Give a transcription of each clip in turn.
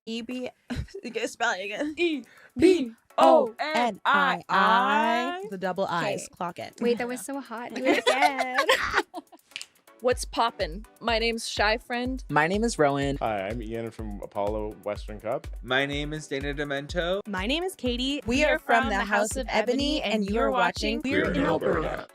E-B... You can spell it again. E-B-O-N-I-I. The double I's. Okay. Clock it. Wait, that was so hot. Do it again. What's poppin'? My name's Shy Friend. My name is Rowan. Hi, I'm Ian from Apollo Western Cup. My name is Dana Demento. My name is Katie. We are from the House of Ebonii, and you are watching Queer in Alberta.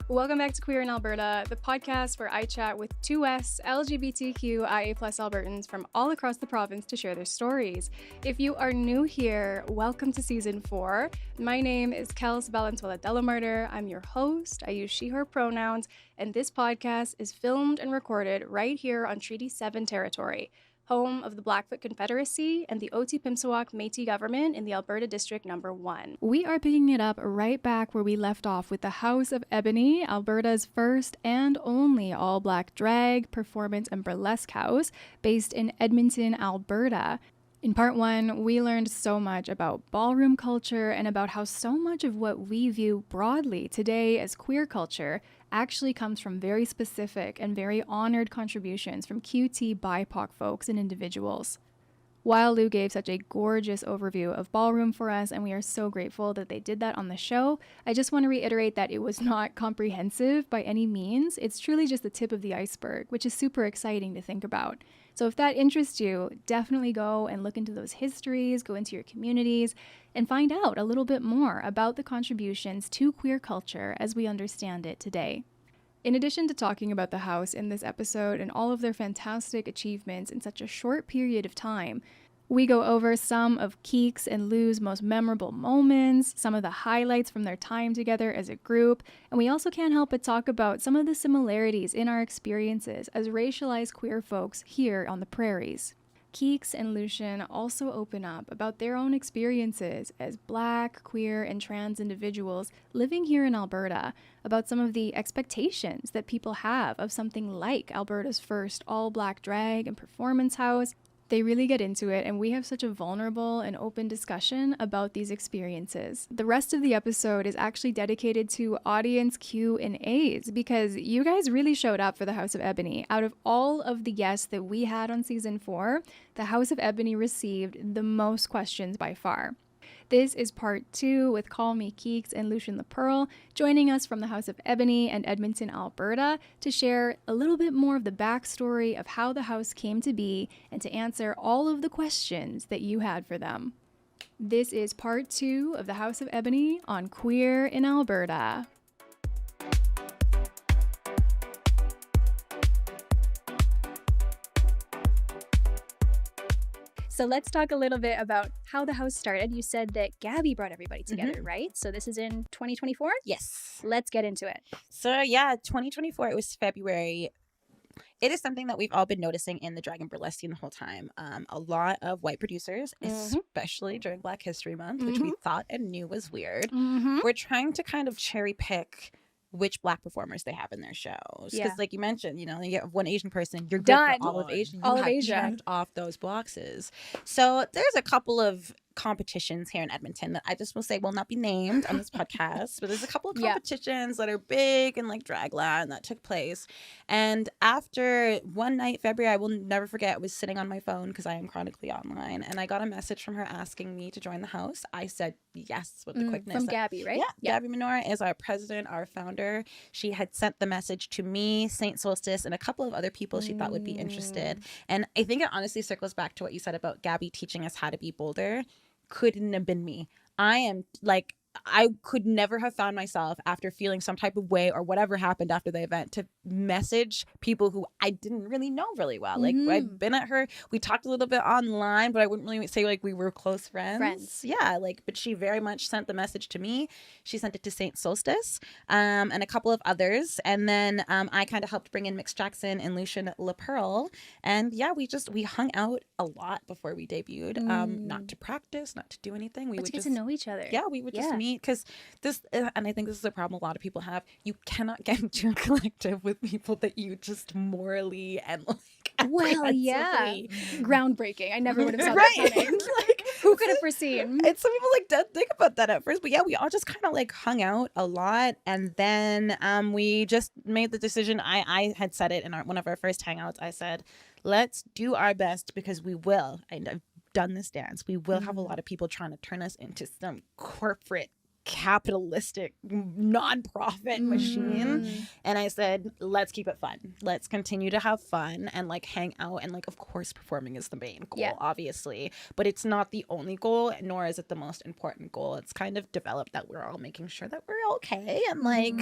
Welcome back to Queer in Alberta, the podcast where I chat with 2S LGBTQIA+ Albertans from all across the province to share their stories. If you are new here, welcome to Season 4. My name is Kels Valenzuela Delamarter. I'm your host. I use she, her pronouns, and this podcast is filmed and recorded right here on Treaty 7 territory, home of the Blackfoot Confederacy and the Otipemisiwak Métis government in the Alberta District Number 1. We are picking it up right back where we left off with the House of Ebonii, Alberta's first and only all-black drag, performance, and burlesque house based in Edmonton, Alberta. In part 1, we learned so much about ballroom culture and about how so much of what we view broadly today as queer culture actually comes from very specific and very honored contributions from QT BIPOC folks and individuals. While Lou gave such a gorgeous overview of ballroom for us, and we are so grateful that they did that on the show, I just want to reiterate that it was not comprehensive by any means. It's truly just the tip of the iceberg, which is super exciting to think about. So if that interests you, definitely go and look into those histories, go into your communities, and find out a little bit more about the contributions to queer culture as we understand it today. In addition to talking about the house in this episode and all of their fantastic achievements in such a short period of time, we go over some of Keeks and Lou's most memorable moments, some of the highlights from their time together as a group, and we also can't help but talk about some of the similarities in our experiences as racialized queer folks here on the prairies. Keeks and Lucian also open up about their own experiences as Black, queer, and trans individuals living here in Alberta, about some of the expectations that people have of something like Alberta's first all-Black drag and performance house. They really get into it, and we have such a vulnerable and open discussion about these experiences. The rest of the episode is actually dedicated to audience Q&As because you guys really showed up for the House of Ebonii. Out of all of the guests that we had on Season 4, the House of Ebonii received the most questions by far. This is part 2 with CallmeKeeks and Lucian LaPearl, joining us from the House of Ebonii and Edmonton, Alberta, to share a little bit more of the backstory of how the house came to be and to answer all of the questions that you had for them. This is part 2 of the House of Ebonii on Queer in Alberta. So let's talk a little bit about how the house started. You said that Gabby brought everybody together, right? So this is in 2024? Yes. Let's get into it. So, yeah, 2024, it was February. It is something that we've all been noticing in the drag and burlesque scene the whole time. A lot of white producers, especially during Black History Month, which we thought and knew was weird, we're trying to kind of cherry pick which Black performers they have in their shows. Because like you mentioned, you know, you get one Asian person, you're good done. for all of Asia. All You of have Asia. checked off those boxes. So there's a couple of competitions here in Edmonton that I just will say will not be named on this podcast, but there's a couple of competitions that are big in like dragland that took place. And after one night, February, I will never forget, I was sitting on my phone because I am chronically online, and I got a message from her asking me to join the house. I said yes with the quickness. From Gabby, right? Yeah, Gabby Minora is our president, our founder. She had sent the message to me, St. Solstice, and a couple of other people she thought would be interested. And I think it honestly circles back to what you said about Gabby teaching us how to be bolder. Couldn't have been me. I am like, I could never have found myself after feeling some type of way or whatever happened after the event to message people who I didn't really know really well. Like I'd been at her, we talked a little bit online, but I wouldn't really say like we were close friends. Yeah, like, but she very much sent the message to me. She sent it to St. Solstice and a couple of others. And then I kind of helped bring in Mix Jackson and Lucian LaPearl. And yeah, we hung out a lot before we debuted. Not to practice, not to do anything. We But would to get just to know each other. Yeah, we would just meet because this, and I think this is a problem a lot of people have. You cannot get into a collective with people that you just morally and like Well, yeah. comprehensively. Groundbreaking. I never would have saw Right. that coming. Like, Who could have foreseen? and some people like don't think about that at first, but yeah, we all just kind of like hung out a lot, and then we just made the decision. I had said it in one of our first hangouts. I said, let's do our best because we will. And I've done this dance. We will have a lot of people trying to turn us into some corporate capitalistic nonprofit machine. And I said, let's keep it fun. Let's continue to have fun and like hang out. And like, of course, performing is the main goal, obviously, but it's not the only goal, nor is it the most important goal. It's kind of developed that we're all making sure that we're okay and like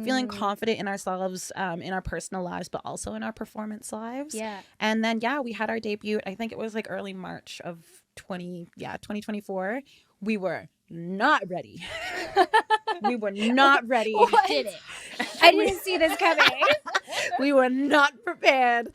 feeling confident in ourselves, in our personal lives, but also in our performance lives. Yeah. And then, yeah, we had our debut. I think it was like early March of 2024. We were not ready. We were not ready. Did it? I didn't see this coming. We were not prepared.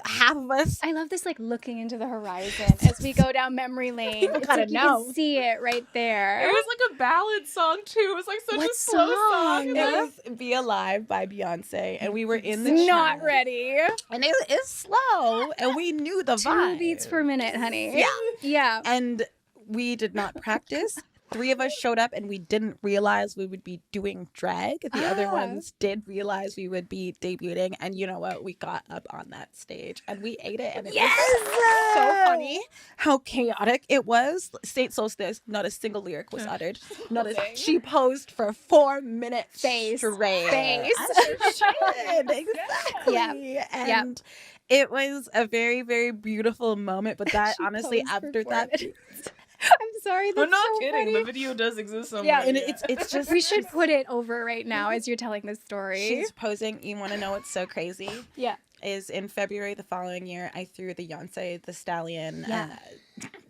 Half of us. I love this, like looking into the horizon as we go down memory lane. People It's gotta like know. You can see it right there. It was like a ballad song too. It was like such What a slow song. song? It was "Be Alive" by Beyonce, and we were in the Not chat, ready. and it is slow, and we knew the 2 vibe. beats per minute, honey. Yeah. Yeah. And we did not practice. 3 of us showed up and we didn't realize we would be doing drag. The other ones did realize we would be debuting. And you know what? We got up on that stage and we ate it. And it was so funny how chaotic it was. Saint Solstice, not a single lyric was uttered. Not a, she posed for 4 minutes Face. straight. Face. As she should. Exactly. Yep. And it was a very, very beautiful moment. But that She honestly, posed for after 4 that... minutes. I'm sorry. That's I'm not so kidding. funny. The video does exist somewhere. Yeah, And it's just We should put it over right now as you're telling this story. she's posing. You want to know what's so crazy? Yeah. Is in February the following year, I threw the Beyonce the Stallion Yeah.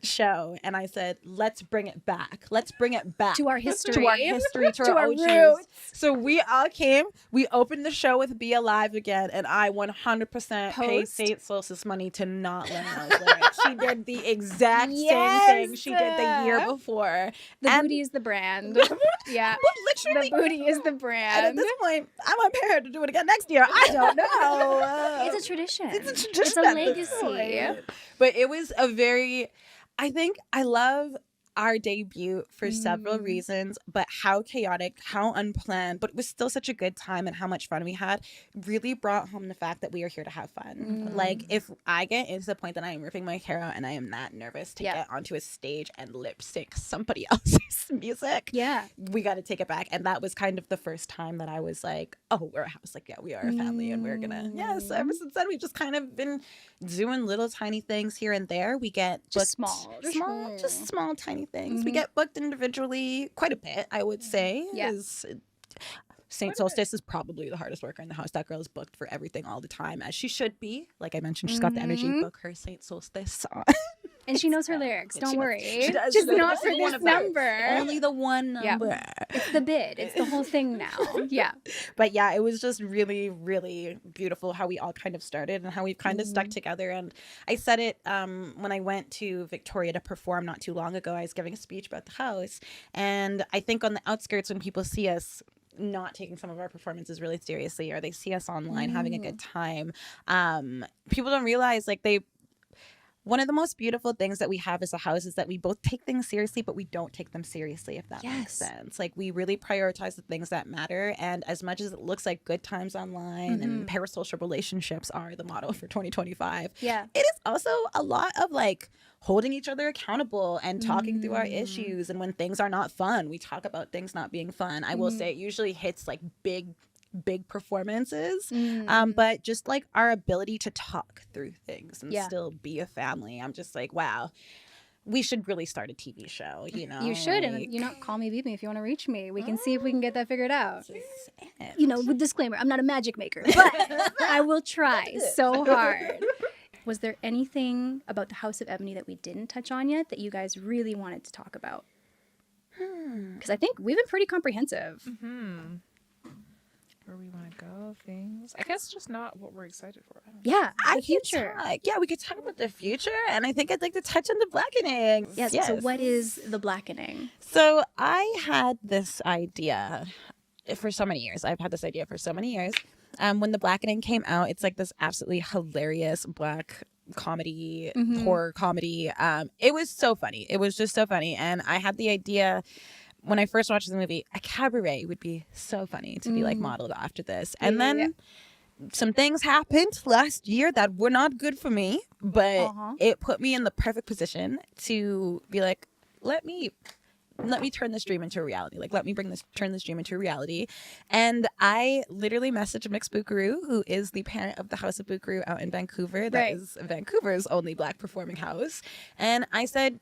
show, and I said, "Let's bring it back. Let's bring it back To our history. to our history, to our OGs." roots. So we all came. We opened the show with "Be Alive" again, and I 100% paid Post. Saint Solstice money to not learn those lyrics. She did the exact Yes. same thing she did the year before. The And- booty is the brand. Yeah. Literally, The booty is the and at brand. this point, I'm prepared to do it again next year. I don't know. It's a tradition. It's a tradition. It's a at this legacy. point. But it was a very, I think I love our debut for several reasons, but how chaotic, how unplanned, but it was still such a good time, and how much fun we had really brought home the fact that we are here to have fun. Like, if I get into the point that I am ripping my hair out and I am that nervous to get onto a stage and lip sync somebody else's music, Yeah. we got to take it back. And that was kind of the first time that I was like, oh, we're a house. Like, yeah, we are a family, and we're gonna, so ever since then, we've just kind of been doing little tiny things here and there. We get Just booked- small. just small tiny things. We get booked individually quite a bit, I would say. Yeah. Saint Solstice is probably the hardest worker in the house. That girl is booked for everything all the time, as she should be. Like I mentioned, she's got the energy. Book her Saint Solstice song. And she knows her lyrics. Yeah, Don't she does. worry. She does. Just She does. not for Only one this of them. number. Only the one Yeah. number. It's the bid. It's the whole thing now. Yeah. But yeah, it was just really, really beautiful how we all kind of started and how we've kind of stuck together. And I said it when I went to Victoria to perform not too long ago. I was giving a speech about the house. And I think on the outskirts, when people see us not taking some of our performances really seriously, or they see us online having a good time, people don't realize, like, one of the most beautiful things that we have as a house is that we both take things seriously, but we don't take them seriously, if that makes sense. Like, we really prioritize the things that matter. And as much as it looks like good times online and parasocial relationships are the motto for 2025, Yeah. it is also a lot of like holding each other accountable and talking through our issues. And when things are not fun, we talk about things not being fun. I will say it usually hits like big performances, but just like our ability to talk through things and still be a family. I'm just like, wow, we should really start a TV show, you know? You should. like, And, you know, call me, beat me if you want to reach me. We can see if we can get that figured out. just it. You know, with disclaimer, I'm not a magic maker, but I will try so hard. Was there anything about the House of Ebonii that we didn't touch on yet that you guys really wanted to talk about? Because I think we've been pretty comprehensive. Where we want to go, things. I guess just not what we're excited for. I don't know. Yeah, I the could future. we could talk about the future, and I think I'd like to touch on the blackening. Yes. So what is the blackening? So I had this idea for so many years. I've had this idea for so many years. when The Blackening came out, it's like this absolutely hilarious Black comedy, horror comedy. It was so funny. It was just so funny. And I had the idea when I first watched the movie, a cabaret would be so funny to be like modeled after this. And then some things happened last year that were not good for me, but it put me in the perfect position to be like, let me turn this dream into a reality. Like, let me turn this dream into a reality. And I literally messaged Mix Buckaroo, who is the parent of the House of Buckaroo out in Vancouver. That is Vancouver's only Black performing house. And I said,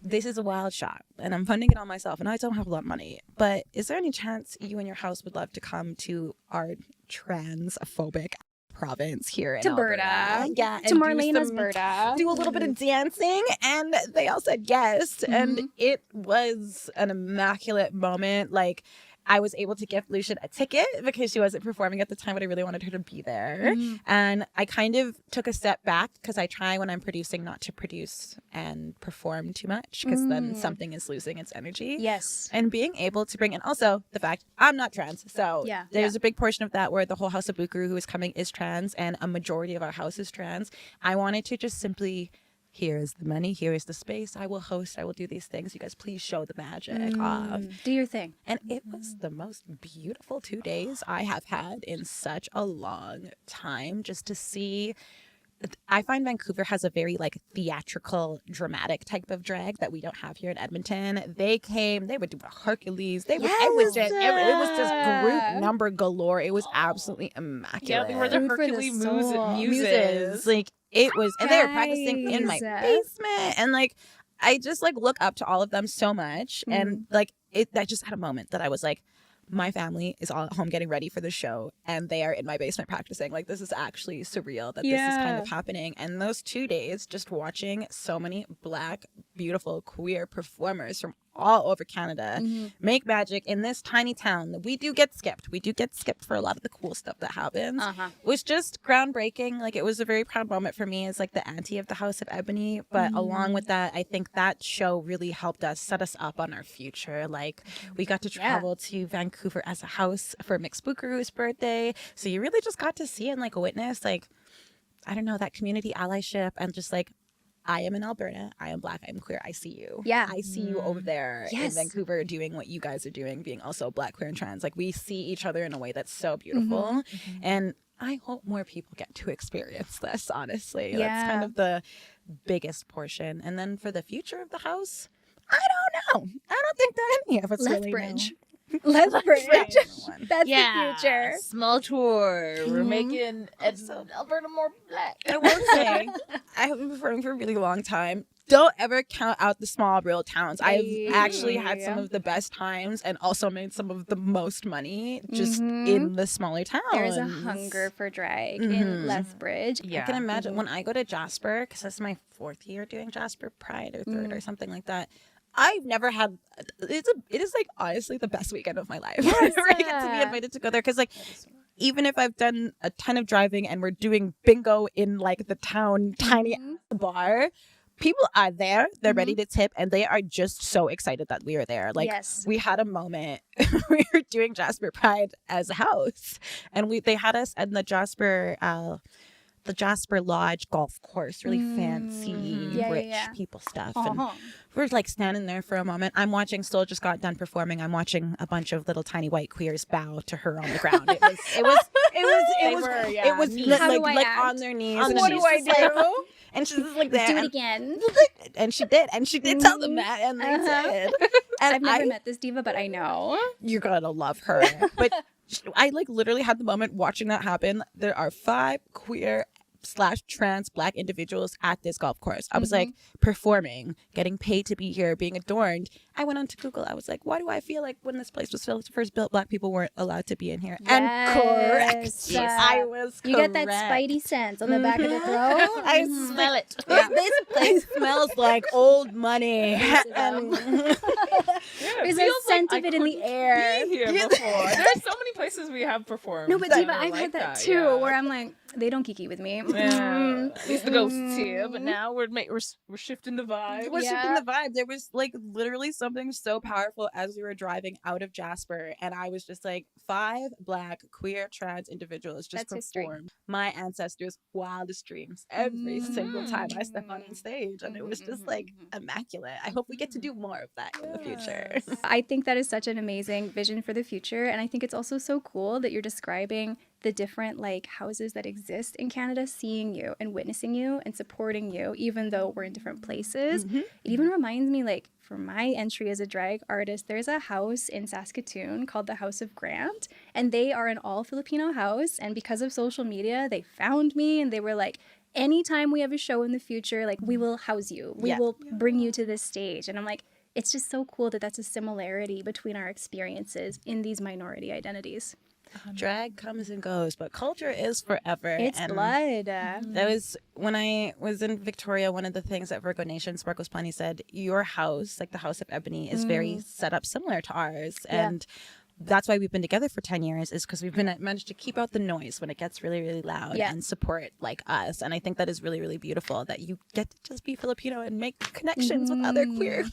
this is a wild shot and I'm funding it all myself and I don't have a lot of money, but is there any chance you and your house would love to come to our transphobic province here in Alberta? Yeah, to Marlena's Alberta. Do a little bit of dancing, and they all said yes. And it was an immaculate moment. Like, I was able to give Lucian a ticket because she wasn't performing at the time, but I really wanted her to be there. And I kind of took a step back because I try when I'm producing not to produce and perform too much because then something is losing its energy. Yes. And being able to bring in also the fact I'm not trans. So there's a big portion of that where the whole House of Buckaroo who is coming is trans and a majority of our house is trans. I wanted to just simply, here is the money, here is the space, I will host, I will do these things. You guys please show the magic off. Do your thing. And it was the most beautiful 2 days I have had in such a long time, just to see. I find Vancouver has a very like theatrical, dramatic type of drag that we don't have here in Edmonton. They came, they would do a Hercules. It was just group number galore. It was absolutely immaculate. Yeah, they were the Hercules muses. Like, it was, and they were practicing in my basement, and like I just like look up to all of them so much, and like I just had a moment that I was like, my family is all at home getting ready for the show and they are in my basement practicing. Like, this is actually surreal that this is kind of happening. And those 2 days, just watching so many Black, beautiful, queer performers from all over Canada make magic in this tiny town. We do get skipped. We do get skipped for a lot of the cool stuff that happens. Was just groundbreaking. Like, it was a very proud moment for me as like the auntie of the House of Ebonii. But along with that, I think that show really helped us set us up on our future. Like, we got to travel to Vancouver as a house for Mix Buckaroo's birthday. So you really just got to see and like witness, like, I don't know, that community allyship and just like, I am in Alberta. I am Black. I am queer. I see you. Yeah. I see you over there in Vancouver doing what you guys are doing, being also Black, queer, and trans. Like, we see each other in a way that's so beautiful. And I hope more people get to experience this, honestly. That's kind of the biggest portion. And then for the future of the house, I don't know. I don't think that any of us really know. Lethbridge. That's the future. Small tour. We're making Alberta more Black. I will say, I have been performing for a really long time. Don't ever count out the small real towns. I've actually had some of the best times and also made some of the most money just in the smaller towns. There's a hunger for drag in Lethbridge. I can imagine when I go to Jasper, because this is my 4th year doing Jasper Pride or 3rd or something like that. I've never had, it is like honestly the best weekend of my life. I get to be invited to go there because like, even if I've done a ton of driving and we're doing bingo in like the town tiny bar, people are there, they're ready to tip, and they are just so excited that we are there. Like, we had a moment, we were doing Jasper Pride as a house, and they had us in the Jasper Lodge golf course, really fancy, rich people stuff. And we're like standing there for a moment. I'm watching, Stoll just got done performing. I'm watching a bunch of little tiny white queers bow to her on the ground. It was like on their knees. And what do I do? And she's just like that. Do it again. And she did tell them that, and they did. And I've never met this diva, but I know. You're gonna love her. But I like literally had the moment watching that happen. There are 5 queer / trans Black individuals at this golf course. I was like performing, getting paid to be here, being adorned. I went on to Google. I was like, why do I feel like when this place was first built, Black people weren't allowed to be in here? And correct. I was correct. You get that spidey sense on the back of the throat. I smell it. This place smells like old money. There's a scent of it in the air. Be here before. There's so many places we have performed. No, but diva, I've had that too, where I'm like, They don't kiki with me. Yeah, at least the ghosts here, but now we're shifting the vibe. We're shifting the vibe. There was like literally something so powerful as we were driving out of Jasper, and I was just like, 5 Black queer trans individuals just That's performed history. my ancestors' wildest dreams every single time I step on stage, and it was just like immaculate. I hope we get to do more of that in the future. I think that is such an amazing vision for the future. And I think it's also so cool that you're describing the different like houses that exist in Canada, seeing you and witnessing you and supporting you, even though we're in different places. It even reminds me, like, for my entry as a drag artist, there's a house in Saskatoon called the House of Grant, and they are an all Filipino house. And because of social media, they found me and they were like, anytime we have a show in the future, like, we will house you. We will bring you to this stage. And I'm like, it's just so cool that that's a similarity between our experiences in these minority identities. Drag comes and goes, but culture is forever. It's and blood. That was when I was in Victoria. One of the things that Virgo Nation Sparkles Plenty said, your house, like the House of Ebonii, is very set up similar to ours, and that's why we've been together for 10 years, is because we've been managed to keep out the noise when it gets really, really loud and support like us. And I think that is really, really beautiful that you get to just be Filipino and make connections with other queer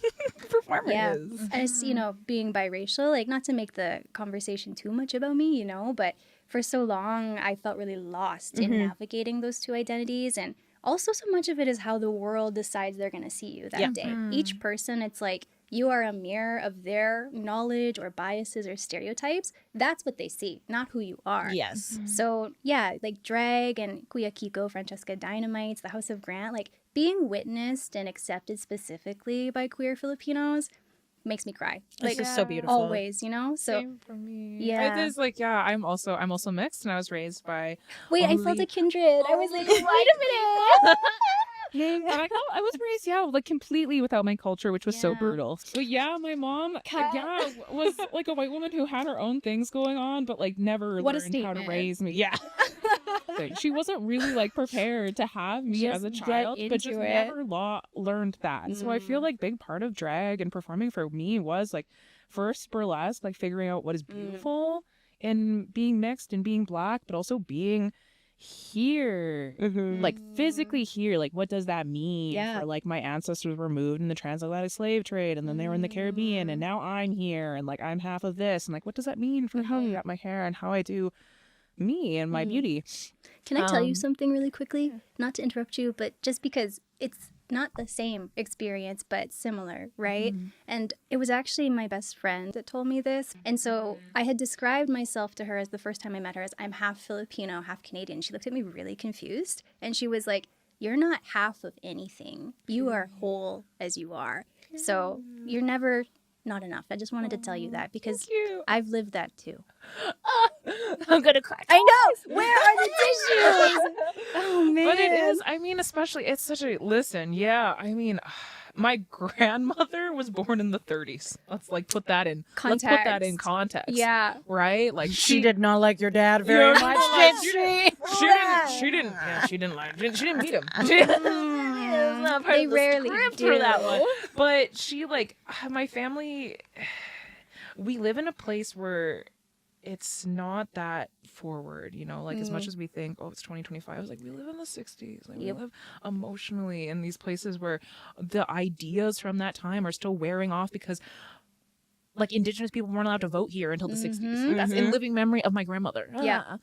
performers. Yeah. And it's, you know, being biracial, like, not to make the conversation too much about me, you know, but for so long I felt really lost in navigating those two identities. And also so much of it is how the world decides they're going to see you that day. Each person, it's like, you are a mirror of their knowledge or biases or stereotypes. That's what they see, not who you are. Yes. So, yeah, like drag and Kuya Kiko, Francesca Dynamites, the House of Grant, like being witnessed and accepted specifically by queer Filipinos makes me cry. Like, It's just so beautiful. always, you know? So, Same for me. Yeah. It is like, I'm also mixed, and I was raised by wait, I felt a kindred. I was like, wait a minute. And I was raised, like completely without my culture, which was so brutal. But my mom, was like a white woman who had her own things going on, but like never What a learned how to statement. raise me. Yeah. She wasn't really like prepared to have me as a child, but just never learned that. So I feel like big part of drag and performing for me was like first burlesque, like figuring out what is beautiful and being mixed and being Black, but also being here, like physically here. Like, what does that mean for like my ancestors were moved in the transatlantic slave trade, and then they were in the Caribbean, and now I'm here, and like I'm half of this, and like what does that mean for how I got my hair and how I do me and my beauty. Can I tell you something really quickly? Not to interrupt you, but just because it's not the same experience, but similar, right? And it was actually my best friend that told me this. And so I had described myself to her as the first time I met her as I'm half Filipino, half Canadian. She looked at me really confused, and she was like, you're not half of anything. You are whole as you are. So you're never not enough. I just wanted to tell you that because I've lived that too. I'm gonna cry. I know. Where are the tissues? Oh man. But it is. I mean, especially it's such a I mean, my grandmother was born in the 30s. Let's like put that in. Let's put that in context. Yeah. Right. Like She did not like your dad very much, did she? She didn't. Yeah, she didn't like. She didn't meet him. They rarely do for that one. But she like my family. We live in a place where it's not that forward, you know, like as much as we think, oh, it's 2025, I was like, we live in the 60s. Like we live emotionally in these places where the ideas from that time are still wearing off because like Indigenous people weren't allowed to vote here until the 60s. That's in living memory of my grandmother. Yeah.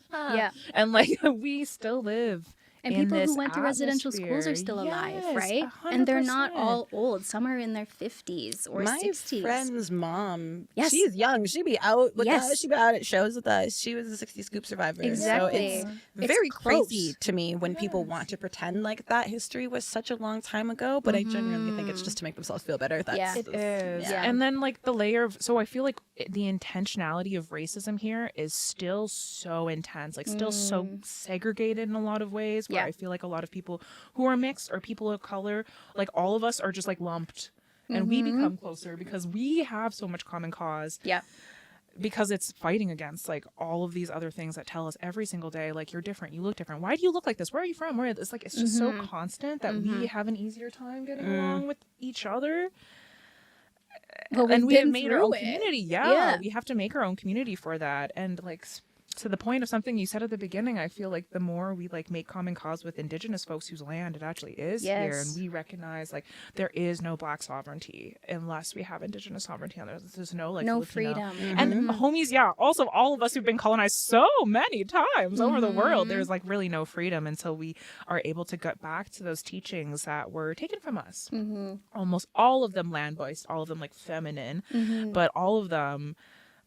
And like we still live. And people who went to residential schools are still alive, right? 100%. And they're not all old. Some are in their 50s or 60s. My friend's mom, she's young. She'd be out with us. She'd be out at shows with us. She was a 60 Scoop survivor. Exactly. So it's very crazy to me when people want to pretend like that history was such a long time ago. But I genuinely think it's just to make themselves feel better. It is. Yeah. And then like the layer of, so I feel like the intentionality of racism here is still so intense, like still so segregated in a lot of ways. Where I feel like a lot of people who are mixed or people of color, like all of us are just like lumped and we become closer because we have so much common cause. Yeah. Because it's fighting against like all of these other things that tell us every single day, like you're different, you look different. Why do you look like this? Where are you from? Where it's like, it's just so constant that we have an easier time getting along with each other. Well, and we have made our own community. Yeah. We have to make our own community for that. And like, to the point of something you said at the beginning, I feel like the more we like make common cause with Indigenous folks whose land it actually is here, and we recognize like there is no Black sovereignty unless we have Indigenous sovereignty on there. There's no like no Filipino. freedom. And homies, also all of us who've been colonized so many times over the world, there's like really no freedom until we are able to get back to those teachings that were taken from us. Almost all of them land-based, all of them like feminine, but all of them,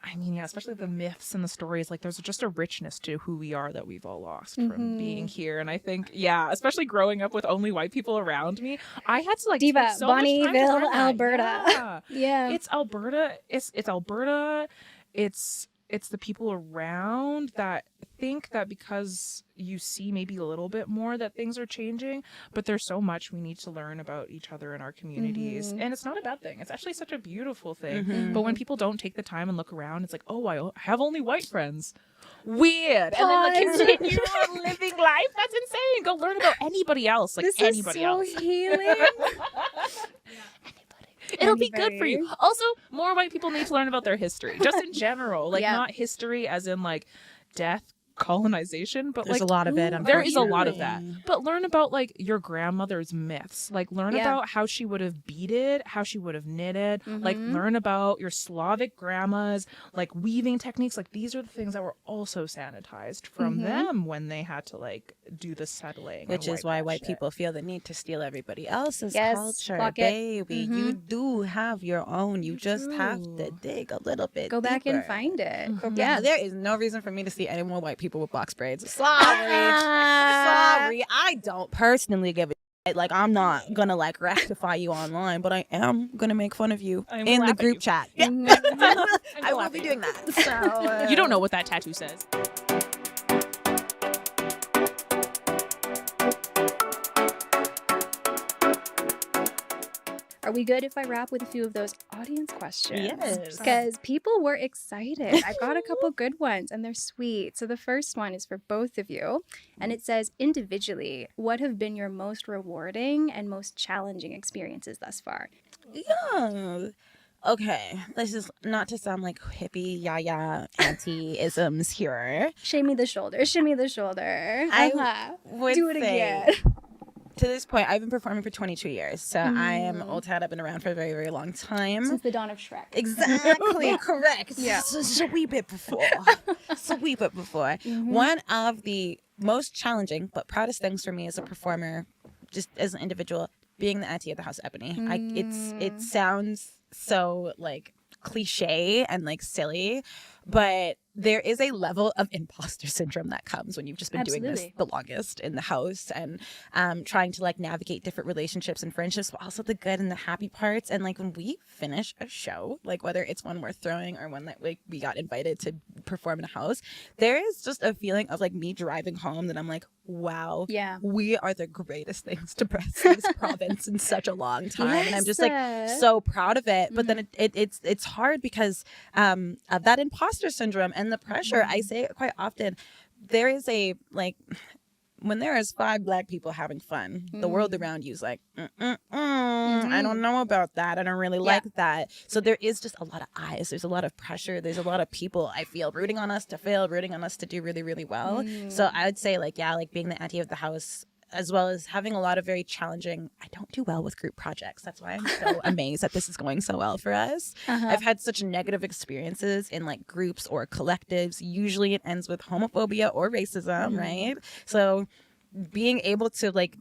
I mean, especially the myths and the stories, like there's just a richness to who we are that we've all lost from being here. And I think, especially growing up with only white people around me, I had to like Diva, take so much time to Bonnieville, learn that. Alberta. Yeah. It's Alberta. It's Alberta. It's the people around that think that because you see maybe a little bit more that things are changing, but there's so much we need to learn about each other in our communities. And it's not a bad thing. It's actually such a beautiful thing. But when people don't take the time and look around, it's like, oh, I have only white friends. Weird. And then like continue on living life. That's insane. Go learn about anybody else. Like this anybody is so else. healing. It'll be good for you. Also, more white people need to learn about their history, just in general. Like, not history as in, like, death, colonization, but There's like a lot of it. there is a lot of that. But learn about like your grandmother's myths. Like learn about how she would have beaded, how she would have knitted. Like learn about your Slavic grandmas, like weaving techniques. Like these are the things that were also sanitized from them when they had to like do the settling. Which is why white people feel the need to steal everybody else's Yes, culture. clock it. Baby, you do have your own. You just have to dig a little bit Go back and deeper. find it. Yeah, there is no reason for me to see any more white people with box braids. Sorry. I don't personally give a shit. Like, I'm not gonna like rectify you online, but I am gonna make fun of you in the group chat. Yeah. I will be doing that. So you don't know what that tattoo says. Are we good if I wrap with a few of those audience questions? Yes. Because people were excited. I got a couple good ones and they're sweet. So the first one is for both of you. And it says, individually, what have been your most rewarding and most challenging experiences thus far? yeah. Okay, this is not to sound like hippie anti-isms here. Shimmy the shoulder, shimmy the shoulder. I would Do it say, again. To this point, I've been performing for 22 years, so I am old hat. I've been around for a very, very long time. Since the dawn of Shrek. Exactly, correct. Yeah. So a wee bit before. One of the most challenging but proudest things for me as a performer, just as an individual, being the auntie at the House of Ebonii. It sounds so like cliche and like silly, but there is a level of imposter syndrome that comes when you've just been doing this the longest in the house and trying to like navigate different relationships and friendships, but also the good and the happy parts. And like when we finish a show, like whether it's one we're throwing or one that like we got invited to perform in a house, there is just a feeling of like me driving home that I'm like, wow, we are the greatest things to press this province in such a long time. And I'm just like so proud of it. But then it's hard because of that imposter syndrome and the pressure. I say it quite often. There is a like when there is 5 Black people having fun, the world around you is like, I don't know about that. I don't really like that. So there is just a lot of eyes. There's a lot of pressure. There's a lot of people, I feel, rooting on us to fail, rooting on us to do really, really well. So I would say like, like being the auntie of the house, as well as having a lot of very challenging, I don't do well with group projects. That's why I'm so amazed that this is going so well for us. I've had such negative experiences in like groups or collectives. Usually it ends with homophobia or racism, right? So being able to like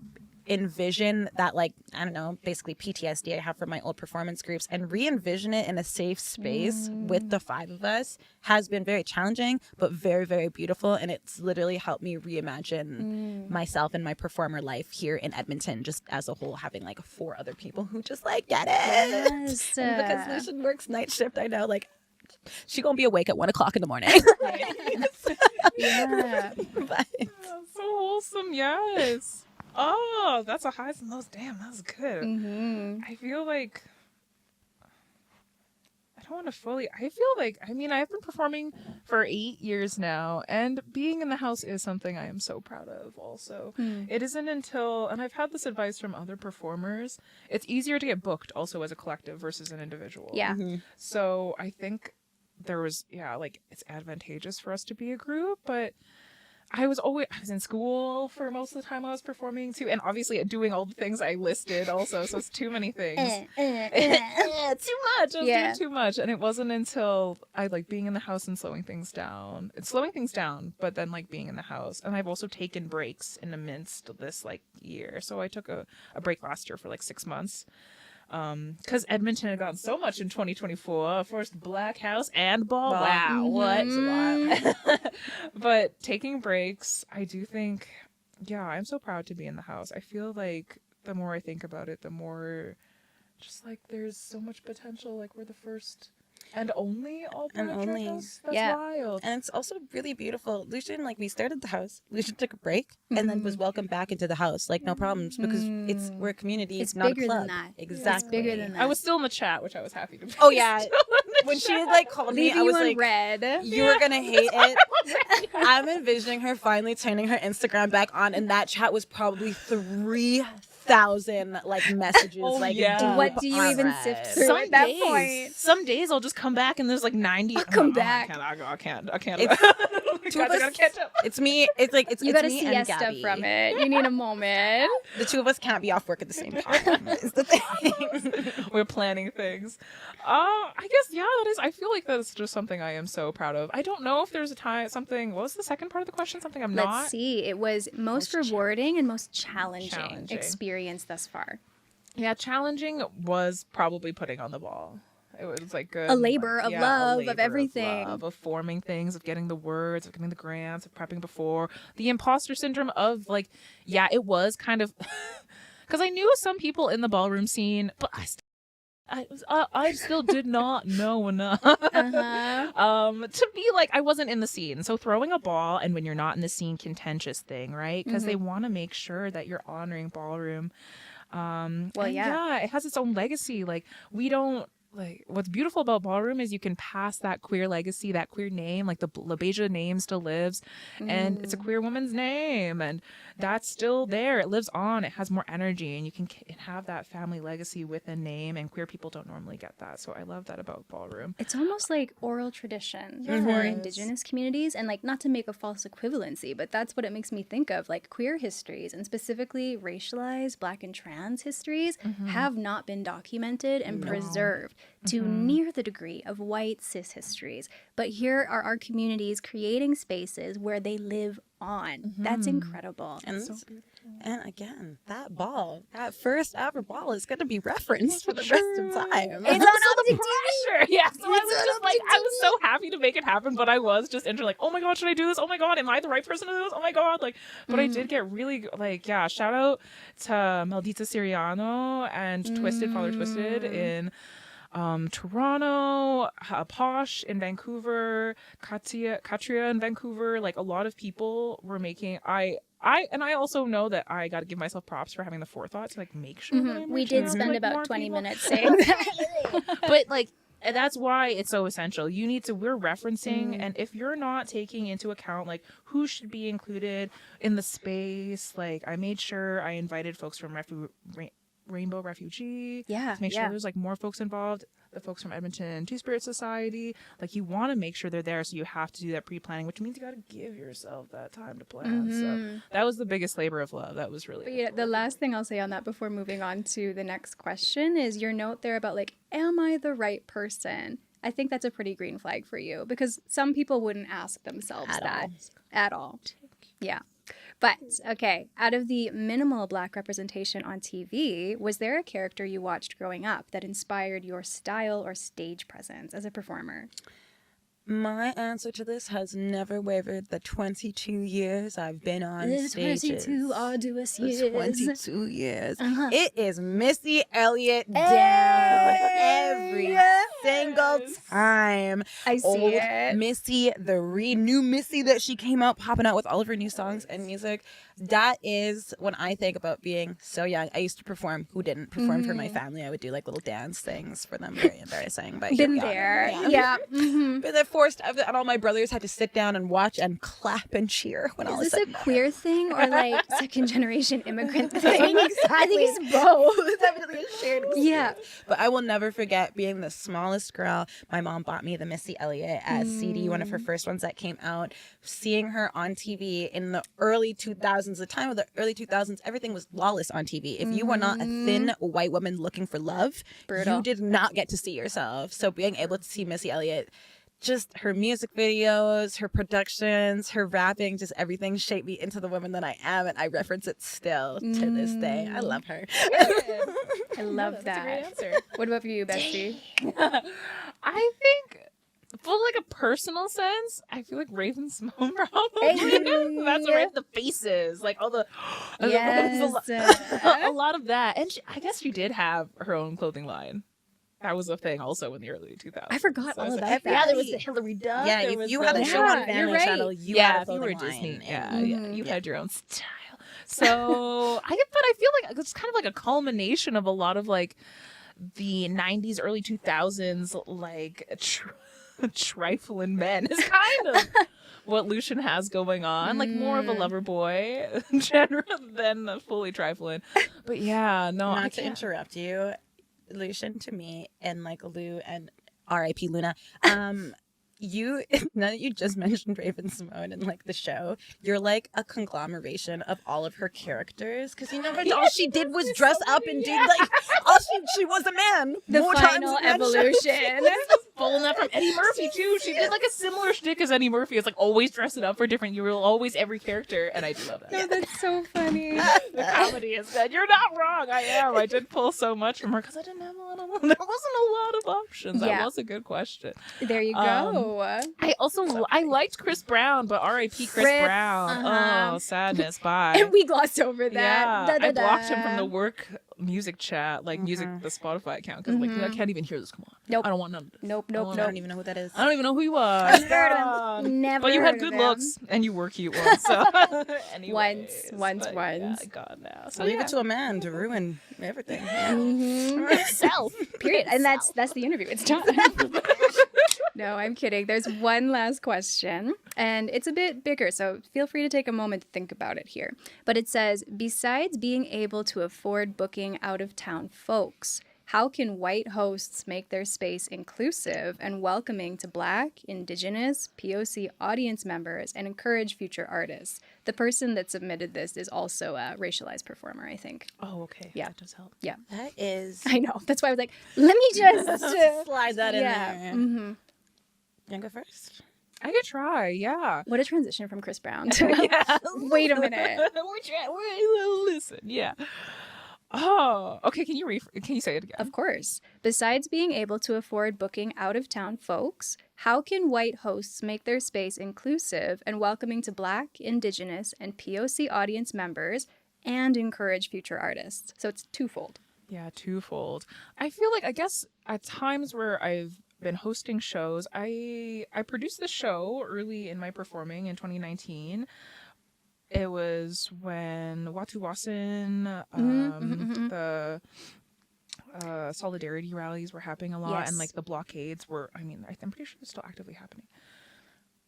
envision that, like, I don't know, basically PTSD I have from my old performance groups and re-envision it in a safe space with the 5 of us has been very challenging, but very, very beautiful. And it's literally helped me reimagine myself and my performer life here in Edmonton, just as a whole, having like 4 other people who just like get it. Yes. And because Lucian works night shift, I know like she gonna be awake at 1 o'clock in the morning. But so wholesome, yes. Oh, that's a highs and lows. Damn, that was good. I feel like I don't want to fully. I feel like, I mean, I've been performing for 8 years now, and being in the house is something I am so proud of also. It isn't until, and I've had this advice from other performers, it's easier to get booked also as a collective versus an individual. Yeah. So I think there was, like, it's advantageous for us to be a group, but I was in school for most of the time I was performing too, and obviously doing all the things I listed also, so it's too many things. Too much. I was doing too much, and it wasn't until I like being in the house and slowing things down. It's slowing things down, but then like being in the house, and I've also taken breaks in the midst of this like year. So I took a break last year for like 6 months. Because Edmonton had gotten so much in 2024, first Black House and ball. Wow, what? But taking breaks, I do think, I'm so proud to be in the house. I feel like the more I think about it, the more just like there's so much potential. Like we're the first and only all Black house. That's wild. And it's also really beautiful. Lucian, like we started the house. Lucian took a break and then was welcomed back into the house. Like no problems because we're a community. It's not bigger a club. than that. Exactly. It's bigger than that. I was still in the chat, which I was happy to be. Oh yeah. When she had like called me, Leaving I was you on like, red. you were gonna hate it. I'm envisioning her finally turning her Instagram back on, and that chat was probably 3,000 like messages. What do you even sift through at that point? Some days I'll just come back and there's like 90. I'll come back. I can't. It's me. It's like you it's got a me and siesta Gabby. from it. You need a moment. The two of us can't be off work at the same time. Is the thing. We're planning things. I guess that is. I feel like that's just something I am so proud of. I don't know if there's a time something. What was the second part of the question? Something I'm not. Let's see. It was most rewarding and most challenging experience thus far. Yeah, challenging was probably putting on the ball. It was like good. A labor of love, of everything. Of forming things, of getting the words, of getting the grants, of prepping before. The imposter syndrome of like, it was kind of... Because I knew some people in the ballroom scene, but I still did not know enough to be like, I wasn't in the scene. So throwing a ball, and when you're not in the scene, contentious thing, right? Because they want to make sure that you're honoring ballroom. It has its own legacy. Like we don't like what's beautiful about ballroom is you can pass that queer legacy, that queer name, like the LaBeija name still lives and it's a queer woman's name and that's still there. It lives on. It has more energy and you can have that family legacy with a name, and queer people don't normally get that. So I love that about ballroom. It's almost like oral tradition for Indigenous communities, and like not to make a false equivalency, but that's what it makes me think of. Like queer histories and specifically racialized Black and trans histories have not been documented and preserved to near the degree of white cis histories. But here are our communities creating spaces where they live on. That's incredible. And again, that first ever ball is going to be referenced for the rest of time. It's on the pressure. Yeah. So I was just like, I was so happy to make it happen, but I was just like, oh my God, should I do this? Oh my God, am I the right person to do this? Oh my God. Like, but I did get really like, shout out to Maldita Siriano and Father Twisted in Toronto, Posh in Vancouver, Katria in Vancouver. Like a lot of people were making. I also know that I got to give myself props for having the forethought to like make sure that I'm we did spend like, about 20 minutes saying that. But like that's why it's so essential. We're referencing, and if you're not taking into account like who should be included in the space, like I made sure I invited folks from Rainbow Refugee. To make sure there's like more folks involved. The folks from Edmonton Two-Spirit Society. Like you want to make sure they're there, so you have to do that pre-planning, which means you got to give yourself that time to plan. So that was the biggest labor of love. That was really. But the last thing I'll say on that before moving on to the next question is your note there about like, am I the right person? I think that's a pretty green flag for you because some people wouldn't ask themselves at all. Yeah. But, okay, out of the minimal Black representation on TV, was there a character you watched growing up that inspired your style or stage presence as a performer? My answer to this has never wavered. The 22 years I've been on stages. 22 arduous years. 22 years. It is Missy Elliott down every single time. I see it. Missy, the new Missy that she came out popping out with all of her new songs and music. That is when I think about being so young. I used to perform. Who didn't perform for my family? I would do like little dance things for them. Very embarrassing. But been there. Yeah. For the forced, and all my brothers had to sit down and watch and clap and cheer when all Is was this said. a queer thing or like second generation immigrant thing? Exactly. I think it's both. It's definitely a shared experience. Yeah. But I will never forget being the smallest girl. My mom bought me the Missy Elliott CD, one of her first ones that came out. Seeing her on TV in the early 2000s, the time of the early 2000s, everything was lawless on TV. If you were not a thin white woman looking for love, Brutal. you did not get to see yourself. So being able to see Missy Elliott, just her music videos, her productions, her rapping, just everything shaped me into the woman that I am, and I reference it still to this day. I love her. I love That's a great that. answer. What about for you, Bestie? I think, for like a personal sense, I feel like Raven Simone probably. Hey. That's right. The faces, like all the Yes. a lot of that, and I guess she did have her own clothing line. That was a thing also in the early 2000s. I forgot all it's about like- that. Yeah, there was the Hillary Duff. Yeah, there if was you the- had a show on Yeah, Family you're right. Channel, you yeah, had a if you were clothing Disney, line. yeah, Mhm. you had your own style. So but I feel like it's kind of like a culmination of a lot of like the 90s, early 2000s, like trifling men is kind of what Lucian has going on, like more of a lover boy general than fully trifling. But yeah, no, I Not to can't. interrupt you, Lucian, to me, and like Lou and R.I.P. Luna. You, now that you just mentioned Raven Simone and like the show, you're like a conglomeration of all of her characters. Because you know, all she did was dress up and do like all she was a man. The more final times in that show. evolution. Pulling that from Eddie Murphy too. She did like a similar shtick as Eddie Murphy. It's like always dressing up for different. You were always every character, and I do love that. No, that's so funny. The comedy is good. You're not wrong. I am. I did pull so much from her because I didn't have a lot of. There wasn't a lot of options. Yeah. That was a good question. There you go. I also I liked Chris Brown, but R.I.P. Chris Rip. Brown. Uh-huh. Oh, sadness. Bye. And we glossed over that. Yeah, Da, da, I blocked him da. from the work music chat, like music, the Spotify account, because like I can't even hear this. Come on, Nope. I don't want none of this. Nope, I nope, don't I nope. don't even know who that is. I don't even know who he was. Never heard of him. Never But you heard had of good him. looks, and you were cute once. So anyways, Once. Yeah, God now. So So leave yeah. it to a man to ruin everything. Self. Period. And that's the interview. It's done. No, I'm kidding. There's one last question, and it's a bit bigger, so feel free to take a moment to think about it here. But it says, besides being able to afford booking out-of-town folks, how can white hosts make their space inclusive and welcoming to Black, Indigenous, POC audience members and encourage future artists? The person that submitted this is also a racialized performer, I think. Oh, okay. Yeah. That does help. Yeah. That is. I know. That's why I was like, let me just... Slide that in yeah. there. Mm-hmm. You go first? I could try. Yeah. What a transition from Chris Brown to... Yeah. Wait a minute. Listen. Yeah. Oh, okay. Can you say it again? Of course. Besides being able to afford booking out-of-town folks, how can white hosts make their space inclusive and welcoming to Black, Indigenous, and POC audience members and encourage future artists? So it's twofold. Yeah, twofold. I feel like, I guess at times where I've been hosting shows, I produced the show early in my performing in 2019. It was when Watuwasan, the solidarity rallies were happening a lot, Yes. and like the blockades were, I mean, I'm pretty sure they're still actively happening.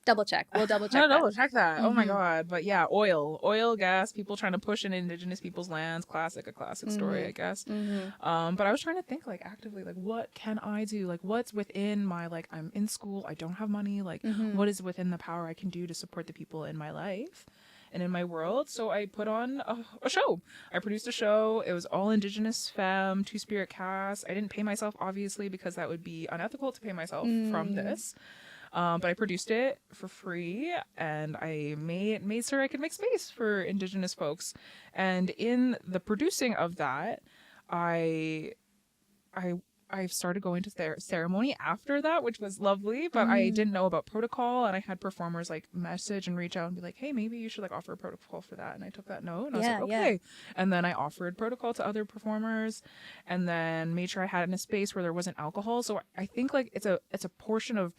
Double check. We'll double check No, that. check that. Oh my God. But yeah, oil, gas, people trying to push in Indigenous people's lands. A classic story, I guess. But I was trying to think like actively, like what can I do? Like what's within my, like I'm in school, I don't have money. Like what is within the power I can do to support the people in my life and in my world? So I put on a show. I produced a show. It was all Indigenous femme, two-spirit cast. I didn't pay myself, obviously, because that would be unethical to pay myself from this. But I produced it for free, and I made sure I could make space for Indigenous folks. And in the producing of that, I started going to ceremony after that, which was lovely, but I didn't know about protocol, and I had performers like message and reach out and be like, hey, maybe you should like offer a protocol for that. And I took that note and I was like, okay. And then I offered protocol to other performers, and then made sure I had it in a space where there wasn't alcohol. So I think like it's a portion of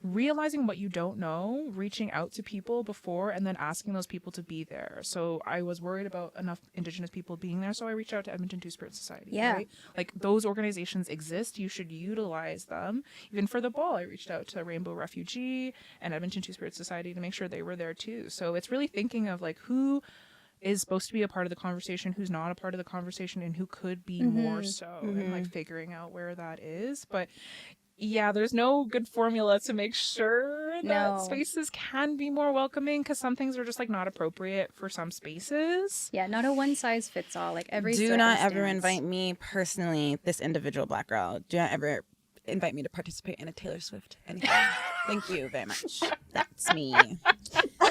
realizing what you don't know, reaching out to people before, and then asking those people to be there. So I was worried about enough Indigenous people being there, so I reached out to Edmonton Two-Spirit Society. Yeah. Right? Like, those organizations exist. You should utilize them. Even for the ball, I reached out to Rainbow Refugee and Edmonton Two-Spirit Society to make sure they were there too. So it's really thinking of like who is supposed to be a part of the conversation, who's not a part of the conversation, and who could be more so, and like figuring out where that is. But yeah, there's no good formula to make sure that spaces can be more welcoming, because some things are just like not appropriate for some spaces. Yeah, not a one size fits all. Like every Do not ever invite me personally, this individual Black girl. Do not ever invite me to participate in a Taylor Swift anything. Thank you very much. That's me.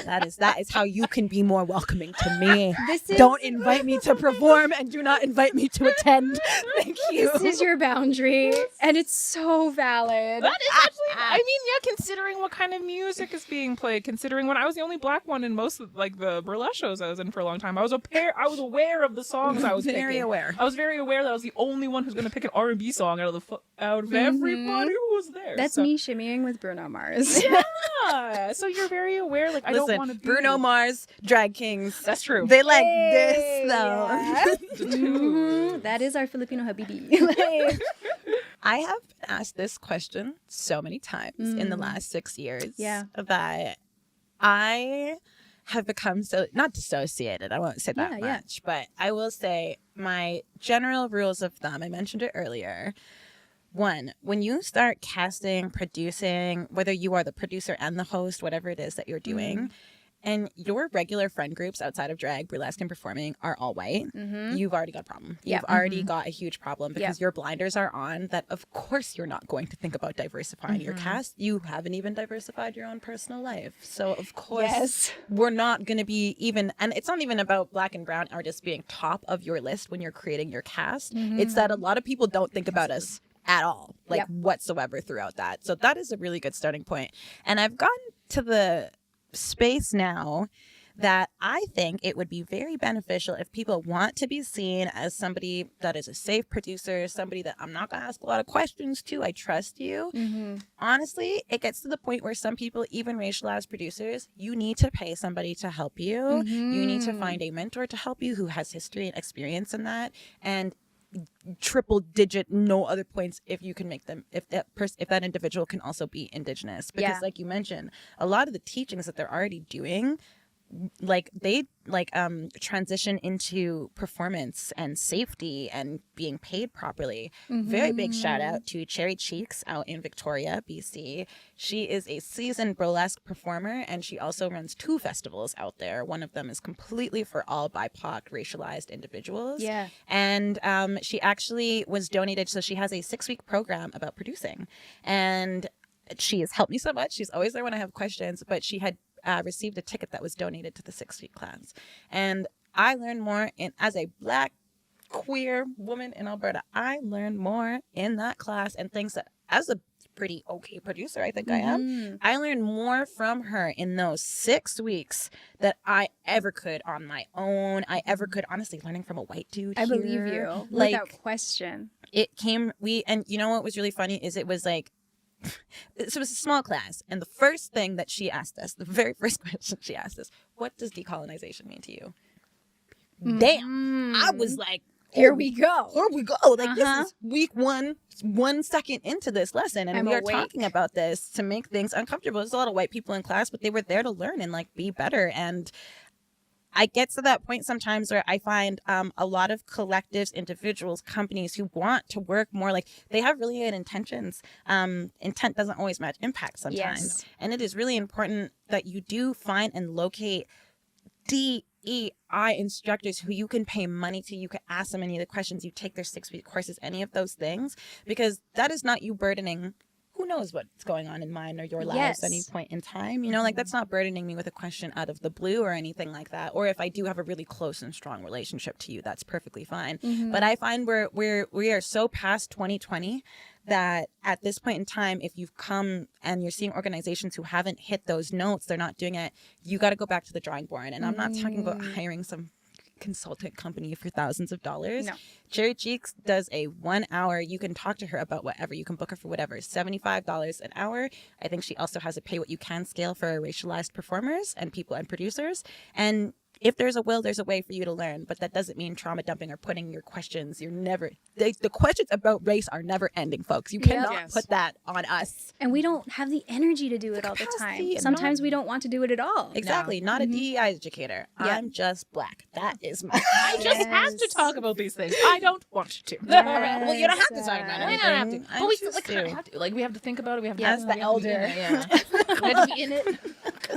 That is how you can be more welcoming to me. Don't invite me to perform, and do not invite me to attend. Thank you. This is your boundary, and it's so valid. That is actually, I mean, yeah, considering what kind of music is being played, considering when I was the only Black one in most of like the burlesque shows I was in for a long time, I was aware of the songs I was very picking. aware. I was very aware that I was the only one who's going to pick an R&B song out of everybody who was there. That's me shimmying with Bruno Mars. Yeah. So you're very aware. Like, I don't want to be Bruno Mars, drag kings. That's true. They like this though. Yeah. That is our Filipino habibi. I have been asked this question so many times in the last 6 years. Yeah. That I have become so, not dissociated, I won't say that much, but I will say my general rules of thumb, I mentioned it earlier. One, when you start casting, producing, whether you are the producer and the host, whatever it is that you're doing, and your regular friend groups outside of drag, burlesque, and performing are all white, you've already got a problem. You've already got a huge problem, because your blinders are on that of course you're not going to think about diversifying your cast. You haven't even diversified your own personal life. So of course we're not going to be even, and it's not even about Black and brown artists being top of your list when you're creating your cast. It's that a lot of people don't think about us at all, like whatsoever throughout that. So that is a really good starting point. And I've gotten to the space now that I think it would be very beneficial if people want to be seen as somebody that is a safe producer, somebody that I'm not going to ask a lot of questions to. I trust you. Honestly, it gets to the point where some people, even racialized producers, you need to pay somebody to help you. You need to find a mentor to help you who has history and experience in that. And triple digit no other points if you can make them, if that individual can also be Indigenous, because like you mentioned, a lot of the teachings that they're already doing, like they transition into performance and safety and being paid properly. Very big shout out to Cherry Cheeks out in Victoria, BC. She is a seasoned burlesque performer, and she also runs 2 festivals out there. One of them is completely for all BIPOC racialized individuals. And she actually was donated, so she has a 6-week program about producing, and she has helped me so much. She's always there when I have questions, but she had received a ticket that was donated to the 6-week class. And I learned more as a Black queer woman in Alberta. I learned more in that class, and things that as a pretty okay producer, I think I am, I learned more from her in those 6 weeks that I ever could on my own. I ever could, honestly, learning from a white dude. I believe you, like, without question. It came, and you know what was really funny is it was like, so it was a small class, and the first thing that she asked us, the very first question she asked us, what does decolonization mean to you? Damn. I was like, here we go. Like, this is week 1 second into this lesson, and we are talking about this to make things uncomfortable. There's a lot of white people in class, but they were there to learn and like be better. And I get to that point sometimes where I find a lot of collectives, individuals, companies who want to work more, like they have really good intentions. Intent doesn't always match impact sometimes. And it is really important that you do find and locate DEI instructors who you can pay money to. You can ask them any of the questions. You take their 6-week courses, any of those things, because that is not you burdening who knows what's going on in mine or your lives at any point in time. You know, like that's not burdening me with a question out of the blue or anything like that. Or if I do have a really close and strong relationship to you, that's perfectly fine. But I find we are so past 2020 that at this point in time, if you've come and you're seeing organizations who haven't hit those notes, they're not doing it, you got to go back to the drawing board. And I'm not talking about hiring some consultant company for thousands of dollars. No. Cherry Cheeks does a 1 hour. You can talk to her about whatever. You can book her for whatever. $75 an hour. I think she also has a pay what you can scale for racialized performers and people and producers. And if there's a will, there's a way for you to learn, but that doesn't mean trauma dumping or putting your questions. The questions about race are never ending, folks. You cannot put that on us. And we don't have the energy to do it all the time. Sometimes we don't want to do it at all. Exactly. No. Not a DEI educator. Yeah. I'm just Black. That is my. I just have to talk about these things. I don't want to. Yes. Well, you don't have to talk about We anything. don't have to. But we still choose kind of have to. Like, we have to think about it. We have to. As the elder. We have to be in it.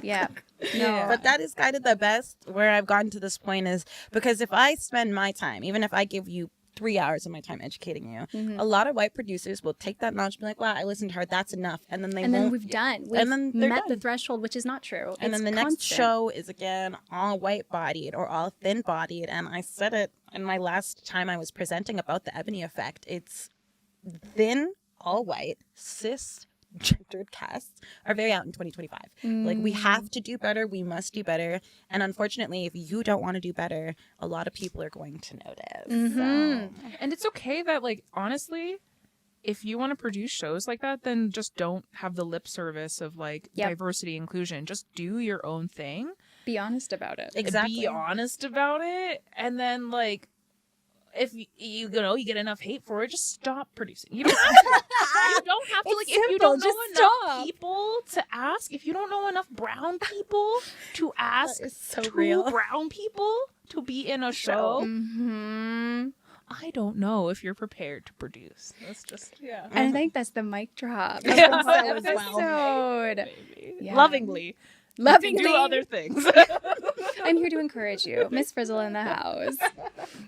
Yeah. No. But that is kind of the best where I've gotten to this point is because if I spend my time, even if I give you 3 hours of my time educating you, a lot of white producers will take that knowledge and be like, wow, I listened to her, that's enough. And then we've then they're met done. the threshold, which is not true. And It's then the next constant. show is again all white bodied or all thin bodied. And I said it in my last time I was presenting about the Ebony effect. It's thin, all white, cis gendered casts are very out in 2025. Like, we have to do better. We must do better. And unfortunately, if you don't want to do better, a lot of people are going to notice. So. And it's okay that, like, honestly, if you want to produce shows like that, then just don't have the lip service of, like, diversity, inclusion. Just do your own thing. Be honest about it. Exactly. Be honest about it. And then, like, if you get enough hate for it, just stop producing. You don't have to. You don't have to. It's Like, if you simple, don't know just enough stop. people to ask, if you don't know enough brown people to ask That is so two real. brown people to be in a show, I don't know if you're prepared to produce. That's just And I think that's the mic drop of Yeah. this episode. maybe. Yeah. Lovingly. Lovingly. Do other things. I'm here to encourage you. Miss Frizzle in the house.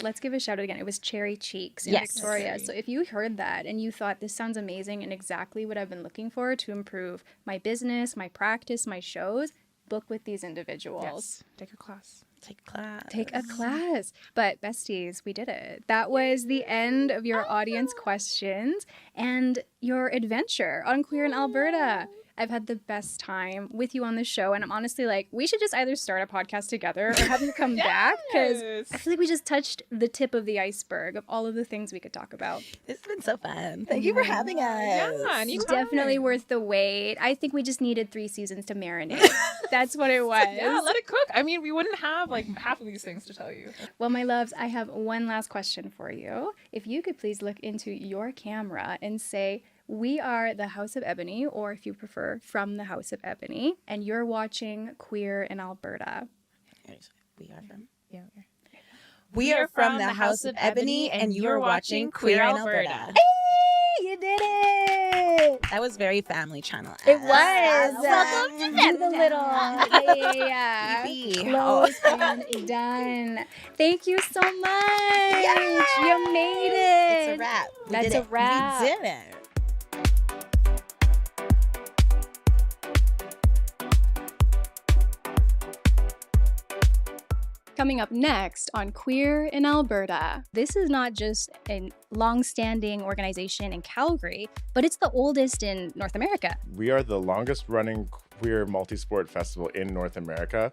Let's give a shout out again. It was Cherry Cheeks in Yes. Victoria. So if you heard that and you thought this sounds amazing and exactly what I've been looking for to improve my business, my practice, my shows, book with these individuals. Take a class. Take a class. Take a class. But besties, we did it. That was the end of your audience questions and your adventure on Queer in Alberta. I've had the best time with you on the show, and I'm honestly like, we should just either start a podcast together or have you come back, because I feel like we just touched the tip of the iceberg of all of the things we could talk about. This has been so fun. Thank you for having us. Yeah, It's definitely worth the wait. I think we just needed 3 seasons to marinate. That's what it was. Yeah, let it cook. I mean, we wouldn't have like half of these things to tell you. Well, my loves, I have one last question for you. If you could please look into your camera and say, we are the House of Ebony, or if you prefer, from the House of Ebony, and you're watching Queer in Alberta. We are from the House of Ebony, and you're watching Queer in Alberta. Hey, you did it! That was very Family Channel. It was. Do the little. Yeah. Yippee. Close and done. Thank you so much. Yay! You made it. It's a wrap. We That's did a it. wrap. We did it. Coming up next on Queer in Alberta. This is not just a long-standing organization in Calgary, but it's the oldest in North America. We are the longest running queer multi-sport festival in North America.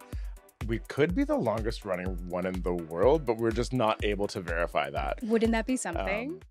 We could be the longest running one in the world, but we're just not able to verify that. Wouldn't that be something?